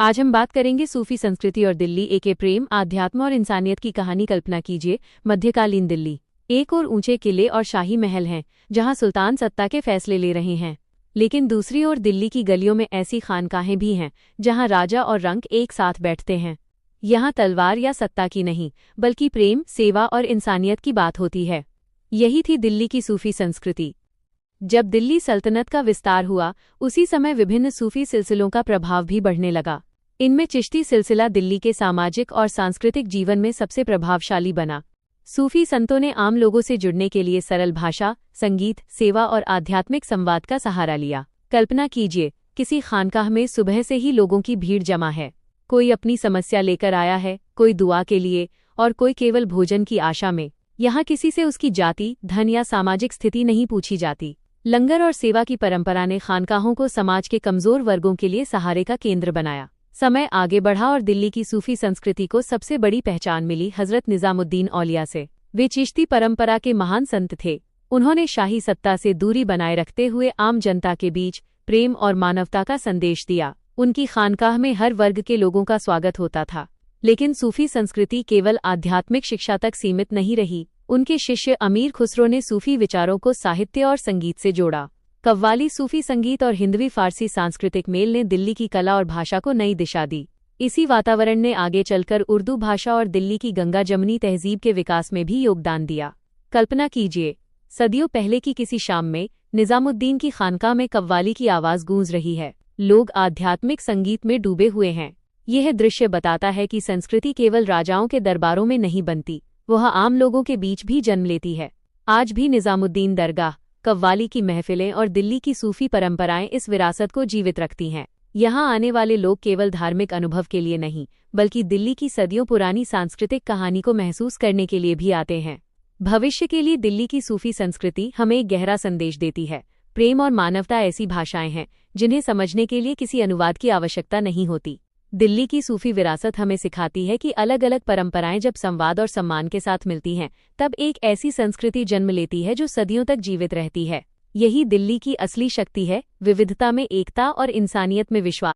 आज हम बात करेंगे सूफी संस्कृति और दिल्ली। एक प्रेम, आध्यात्म और इंसानियत की कहानी। कल्पना कीजिए, मध्यकालीन दिल्ली। एक और ऊंचे किले और शाही महल हैं, जहां सुल्तान सत्ता के फैसले ले रहे हैं। लेकिन दूसरी ओर दिल्ली की गलियों में ऐसी खानकाहें भी हैं, जहां राजा और रंक एक साथ बैठते हैं। यहाँ तलवार या सत्ता की नहीं, बल्कि प्रेम, सेवा और इंसानियत की बात होती है। यही थी दिल्ली की सूफी संस्कृति। जब दिल्ली सल्तनत का विस्तार हुआ, उसी समय विभिन्न सूफी सिलसिलों का प्रभाव भी बढ़ने लगा। इनमें चिश्ती सिलसिला दिल्ली के सामाजिक और सांस्कृतिक जीवन में सबसे प्रभावशाली बना। सूफी संतों ने आम लोगों से जुड़ने के लिए सरल भाषा, संगीत, सेवा और आध्यात्मिक संवाद का सहारा लिया। कल्पना कीजिए, किसी खानकाह में सुबह से ही लोगों की भीड़ जमा है। कोई अपनी समस्या लेकर आया है, कोई दुआ के लिए और कोई केवल भोजन की आशा में। यहाँ किसी से उसकी जाति, धन या सामाजिक स्थिति नहीं पूछी जाती। लंगर और सेवा की परंपरा ने खानकाहों को समाज के कमजोर वर्गों के लिए सहारे का केंद्र बनाया। समय आगे बढ़ा और दिल्ली की सूफी संस्कृति को सबसे बड़ी पहचान मिली हजरत निजामुद्दीन औलिया से। वे चिश्ती परंपरा के महान संत थे। उन्होंने शाही सत्ता से दूरी बनाए रखते हुए आम जनता के बीच प्रेम और मानवता का संदेश दिया। उनकी खानकाह में हर वर्ग के लोगों का स्वागत होता था। लेकिन सूफी संस्कृति केवल आध्यात्मिक शिक्षा तक सीमित नहीं रही। उनके शिष्य अमीर खुसरो ने सूफी विचारों को साहित्य और संगीत से जोड़ा। कव्वाली, सूफी संगीत और हिंदवी फारसी सांस्कृतिक मेल ने दिल्ली की कला और भाषा को नई दिशा दी। इसी वातावरण ने आगे चलकर उर्दू भाषा और दिल्ली की गंगा जमनी तहजीब के विकास में भी योगदान दिया। कल्पना कीजिए, सदियों पहले की किसी शाम में निजामुद्दीन की खानकाह में कव्वाली की आवाज गूंज रही है। लोग आध्यात्मिक संगीत में डूबे हुए हैं। यह दृश्य बताता है कि संस्कृति केवल राजाओं के दरबारों में नहीं बनती, वह आम लोगों के बीच भी जन्म लेती है। आज भी निजामुद्दीन दरगाह, कव्वाली की महफिलें और दिल्ली की सूफी परंपराएं इस विरासत को जीवित रखती हैं। यहाँ आने वाले लोग केवल धार्मिक अनुभव के लिए नहीं, बल्कि दिल्ली की सदियों पुरानी सांस्कृतिक कहानी को महसूस करने के लिए भी आते हैं। भविष्य के लिए दिल्ली की सूफी संस्कृति हमें एक गहरा संदेश देती है। प्रेम और मानवता ऐसी भाषाएं हैं जिन्हें समझने के लिए किसी अनुवाद की आवश्यकता नहीं होती। दिल्ली की सूफी विरासत हमें सिखाती है कि अलग अलग परंपराएं जब संवाद और सम्मान के साथ मिलती हैं, तब एक ऐसी संस्कृति जन्म लेती है जो सदियों तक जीवित रहती है। यही दिल्ली की असली शक्ति है, विविधता में एकता और इंसानियत में विश्वास।